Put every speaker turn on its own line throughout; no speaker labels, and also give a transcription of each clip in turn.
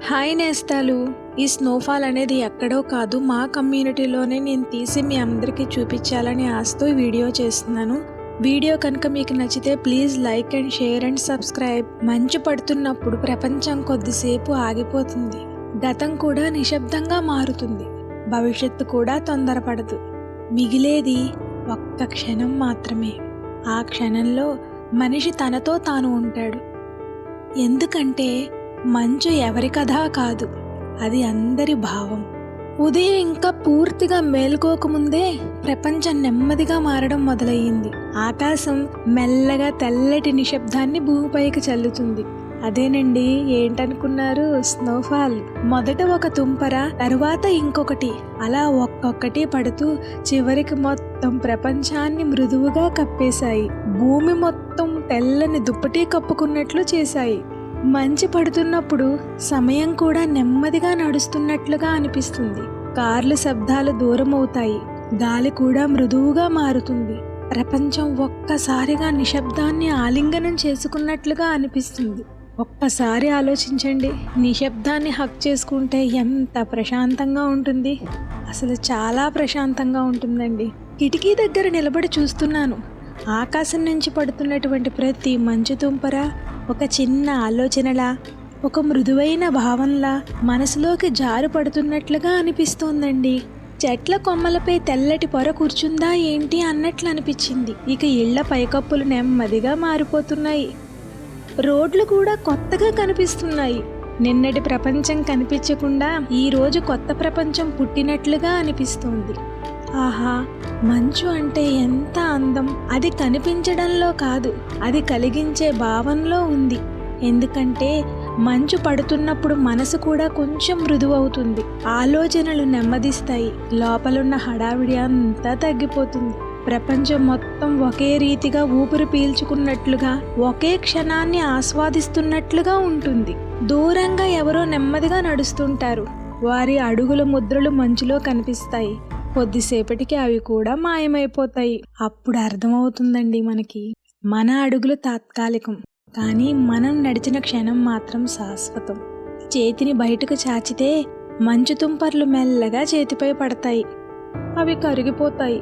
Hi నేస్తాలు. ఈ snowfall అనేది ఎక్కడో కాదు, మా కమ్యూనిటీలోనే నేను తీసి మీ అందరికీ చూపించాలని ఆశతో ఈ వీడియో చేస్తున్నాను. వీడియో కనుక మీకు నచ్చితే please like and share and subscribe. మంచు పడుతున్నప్పుడు ప్రపంచం కొద్దిసేపు ఆగిపోతుంది. గతం కూడా నిశ్శబ్దంగా మారుతుంది. భవిష్యత్తు కూడా తొందరపడదు. మిగిలేది ఒక్క క్షణం మాత్రమే. ఆ క్షణంలో మనిషి తనతో తాను ఉంటాడు. ఎందుకంటే మంచు ఎవరి కథ కాదు, అది అందరి భావం. ఉదయం ఇంకా పూర్తిగా మేల్కోకముందే ప్రపంచం నెమ్మదిగా మారడం మొదలయ్యింది. ఆకాశం మెల్లగా తెల్లటి నిశ్శబ్దాన్ని భూమిపైకి చల్లుతుంది. అదేనండి, ఏంటనుకున్నారు? స్నోఫాల్. మొదట ఒక తుంపర, తరువాత ఇంకొకటి, అలా ఒక్కొక్కటి పడుతూ చివరికి మొత్తం ప్రపంచాన్ని మృదువుగా కప్పేశాయి. భూమి మొత్తం తెల్లని దుప్పటి కప్పుకున్నట్లు చేశాయి. మంచు పడుతున్నప్పుడు సమయం కూడా నెమ్మదిగా నడుస్తున్నట్లుగా అనిపిస్తుంది. కార్ల శబ్దాలు దూరం అవుతాయి. గాలి కూడా మృదువుగా మారుతుంది. ప్రపంచం ఒక్కసారిగా నిశ్శబ్దాన్ని ఆలింగనం చేసుకున్నట్లుగా అనిపిస్తుంది. ఒక్కసారి ఆలోచించండి, నిశ్శబ్దాన్ని హక్ చేసుకుంటే ఎంత ప్రశాంతంగా ఉంటుంది. అసలు చాలా ప్రశాంతంగా ఉంటుందండి. కిటికీ దగ్గర నిలబడి చూస్తున్నాను. ఆకాశం నుంచి పడుతున్నటువంటి ప్రతి మంచు తుంపర ఒక చిన్న ఆలోచనలా, ఒక మృదువైన భావంలా మనసులోకి జారు పడుతున్నట్లుగా అనిపిస్తోందండి. చెట్ల కొమ్మలపై తెల్లటి పొర కూర్చుందా ఏంటి అన్నట్లు అనిపించింది. ఇక ఇళ్ల పైకప్పులు నెమ్మదిగా మారిపోతున్నాయి. రోడ్లు కూడా కొత్తగా కనిపిస్తున్నాయి. నిన్నటి ప్రపంచం కనిపించకుండా ఈరోజు కొత్త ప్రపంచం పుట్టినట్లుగా అనిపిస్తోంది. ఆహా, మంచు అంటే ఎంత అందం! అది కనిపించడంలో కాదు, అది కలిగించే భావంలో ఉంది. ఎందుకంటే మంచు పడుతున్నప్పుడు మనసు కూడా కొంచెం మృదువవుతుంది. ఆలోచనలు నెమ్మదిస్తాయి. లోపలున్న హడావిడి అంతా తగ్గిపోతుంది. ప్రపంచం మొత్తం ఒకే రీతిగా ఊపిరి పీల్చుకున్నట్లుగా, ఒకే క్షణాన్ని ఆస్వాదిస్తున్నట్లుగా ఉంటుంది. దూరంగా ఎవరో నెమ్మదిగా నడుస్తుంటారు. వారి అడుగుల ముద్రలు మంచులో కనిపిస్తాయి. కొద్దిసేపటికి అవి కూడా మాయమైపోతాయి. అప్పుడు అర్థమవుతుందండి మనకి, మన అడుగులు తాత్కాలికం, కానీ మనం నడిచిన క్షణం మాత్రం శాశ్వతం. చేతిని బయటకు చాచితే మంచు తుంపర్లు మెల్లగా చేతిపై పడతాయి. అవి కరిగిపోతాయి.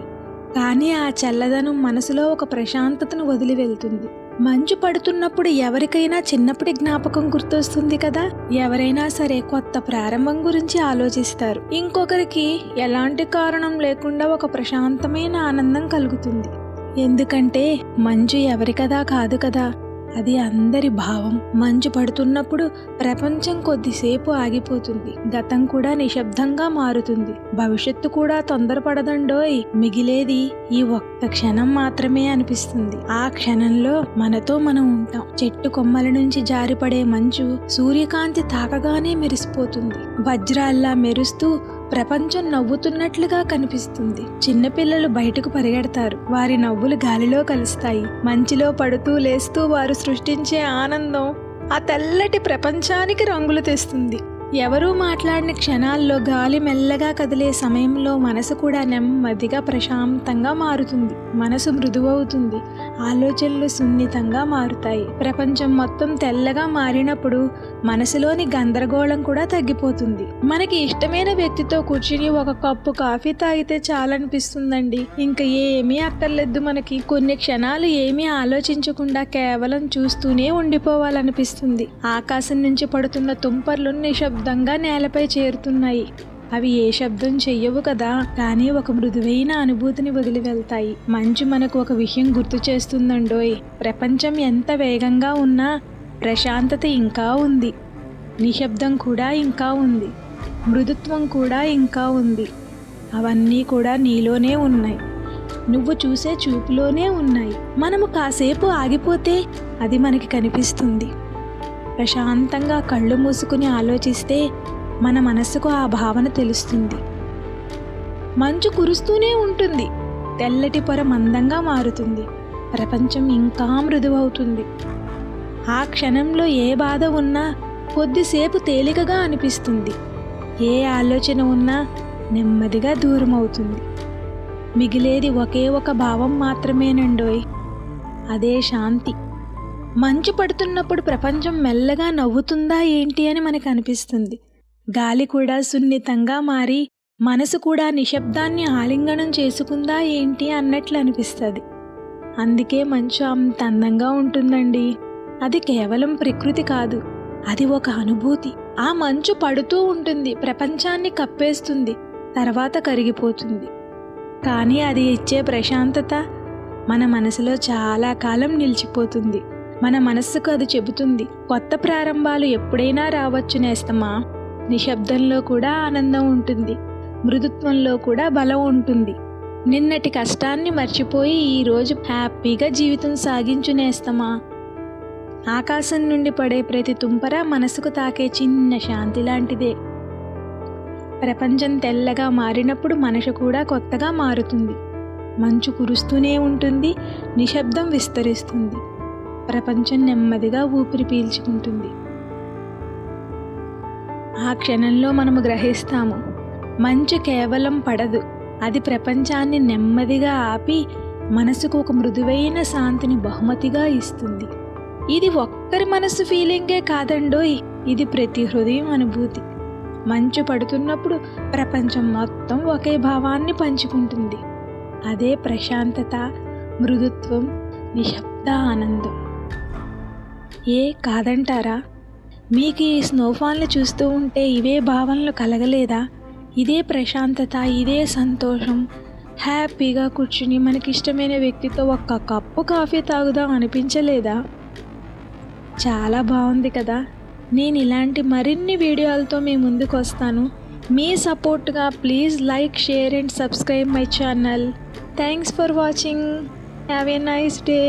కానీ ఆ చల్లదనం మనసులో ఒక ప్రశాంతతను వదిలి వెళ్తుంది. మంచు పడుతున్నప్పుడు ఎవరికైనా చిన్నప్పటి జ్ఞాపకం గుర్తొస్తుంది కదా. ఎవరైనా సరే కొత్త ప్రారంభం గురించి ఆలోచిస్తారు. ఇంకొకరికి ఎలాంటి కారణం లేకుండా ఒక ప్రశాంతమైన ఆనందం కలుగుతుంది. ఎందుకంటే మంచు ఎవరి కదా కాదు కదా, అది అందరి భావం. మంచు పడుతున్నప్పుడు ప్రపంచం కొద్దిసేపు ఆగిపోతుంది. గతం కూడా నిశ్శబ్దంగా మారుతుంది. భవిష్యత్తు కూడా తొందరపడదండోయ్. మిగిలేది ఈ ఒక్క క్షణం మాత్రమే అనిపిస్తుంది. ఆ క్షణంలో మనతో మనం ఉంటాం. చెట్టు కొమ్మల నుంచి జారిపడే మంచు సూర్యకాంతి తాకగానే మెరిసిపోతుంది. వజ్రాల్లా మెరుస్తూ ప్రపంచం నవ్వుతున్నట్లుగా కనిపిస్తుంది. చిన్నపిల్లలు బయటకు పరిగెడతారు. వారి నవ్వులు గాలిలో కలుస్తాయి. మంచులో పడుతూ లేస్తూ వారు సృష్టించే ఆనందం ఆ తెల్లటి ప్రపంచానికి రంగులు తెస్తుంది. ఎవరూ మాట్లాడిన క్షణాల్లో గాలి మెల్లగా కదిలే సమయంలో మనసు కూడా నెమ్మదిగా ప్రశాంతంగా మారుతుంది. మనసు మృదువవుతుంది. ఆలోచనలు సున్నితంగా మారుతాయి. ప్రపంచం మొత్తం తెల్లగా మారినప్పుడు మనసులోని గందరగోళం కూడా తగ్గిపోతుంది. మనకి ఇష్టమైన వ్యక్తితో కూర్చుని ఒక కప్పు కాఫీ తాగితే చాలనిపిస్తుందండి. ఇంకా ఏమీ అక్కర్లేదు మనకి. కొన్ని క్షణాలు ఏమీ ఆలోచించకుండా కేవలం చూస్తూనే ఉండిపోవాలనిపిస్తుంది. ఆకాశం నుంచి పడుతున్న తుంపర్లు నిశ్శబ్దంగా నేలపై చేరుతున్నాయి. అవి ఏ శబ్దం చెయ్యవు కదా, కానీ ఒక మృదువైన అనుభూతిని వదిలి వెళ్తాయి. మంచు మనకు ఒక విషయం గుర్తు చేస్తుందండోయ్. ప్రపంచం ఎంత వేగంగా ఉన్నా ప్రశాంతత ఇంకా ఉంది. నిశ్శబ్దం కూడా ఇంకా ఉంది. మృదుత్వం కూడా ఇంకా ఉంది. అవన్నీ కూడా నీలోనే ఉన్నాయి. నువ్వు చూసే చూపులోనే ఉన్నాయి. మనము కాసేపు ఆగిపోతే అది మనకి కనిపిస్తుంది. ప్రశాంతంగా కళ్ళు మూసుకుని ఆలోచిస్తే మన మనసుకు ఆ భావన తెలుస్తుంది. మంచు కురుస్తూనే ఉంటుంది. తెల్లటి పొర మందంగా మారుతుంది. ప్రపంచం ఇంకా మృదువవుతుంది. ఆ క్షణంలో ఏ బాధ ఉన్నా కొద్దిసేపు తేలికగా అనిపిస్తుంది. ఏ ఆలోచన ఉన్నా నెమ్మదిగా దూరం అవుతుంది. మిగిలేది ఒకే ఒక భావం మాత్రమేనండోయ్, అదే శాంతి. మంచు పడుతున్నప్పుడు ప్రపంచం మెల్లగా నవ్వుతుందా ఏంటి అని మనకు అనిపిస్తుంది. గాలి కూడా సున్నితంగా మారి మనసు కూడా నిశ్శబ్దాన్ని ఆలింగనం చేసుకుందా ఏంటి అన్నట్లు అనిపిస్తుంది. అందుకే మంచు అంత అందంగా ఉంటుందండి. అది కేవలం ప్రకృతి కాదు, అది ఒక అనుభూతి. ఆ మంచు పడుతూ ఉంటుంది, ప్రపంచాన్ని కప్పేస్తుంది, తర్వాత కరిగిపోతుంది. కానీ అది ఇచ్చే ప్రశాంతత మన మనసులో చాలా కాలం నిలిచిపోతుంది. మన మనస్సుకు అది చెబుతుంది, కొత్త ప్రారంభాలు ఎప్పుడైనా రావచ్చు నేస్తమా. నిశ్శబ్దంలో కూడా ఆనందం ఉంటుంది, మృదుత్వంలో కూడా బలం ఉంటుంది. నిన్నటి కష్టాన్ని మర్చిపోయి ఈరోజు హ్యాపీగా జీవితం సాగించు నేస్తమా. ఆకాశం నుండి పడే ప్రతి తుంపర మనసుకు తాకే చిన్న శాంతి లాంటిదే. ప్రపంచం తెల్లగా మారినప్పుడు మనసు కూడా కొత్తగా మారుతుంది. మంచు కురుస్తూనే ఉంటుంది, నిశ్శబ్దం విస్తరిస్తుంది, ప్రపంచం నెమ్మదిగా ఊపిరి పీల్చుకుంటుంది. ఆ క్షణంలో మనము గ్రహిస్తాము, మంచు కేవలం పడదు, అది ప్రపంచాన్ని నెమ్మదిగా ఆపి మనసుకు ఒక మృదువైన శాంతిని బహుమతిగా ఇస్తుంది. ఇది ఒక్కరి మనసు ఫీలింగే కాదండోయ్, ఇది ప్రతి హృదయం అనుభూతి. మంచు పడుతున్నప్పుడు ప్రపంచం మొత్తం ఒకే భావాన్ని పంచుకుంటుంది. అదే ప్రశాంతత, మృదుత్వం, నిశ్శబ్ద ఆనందం. కాదంటారా? మీకు ఈ స్నోఫాల్ని చూస్తూ ఉంటే ఇవే భావనలు కలగలేదా? ఇదే ప్రశాంతత, ఇదే సంతోషం. హ్యాపీగా కూర్చుని మనకిష్టమైన వ్యక్తితో ఒక్క కప్పు కాఫీ తాగుదాం అనిపించలేదా? చాలా బాగుంది కదా. నేను ఇలాంటి మరిన్ని వీడియోలతో మీ ముందుకు వస్తాను. మీ సపోర్ట్గా please like, share and subscribe my channel. Thanks for watching. Have a nice day.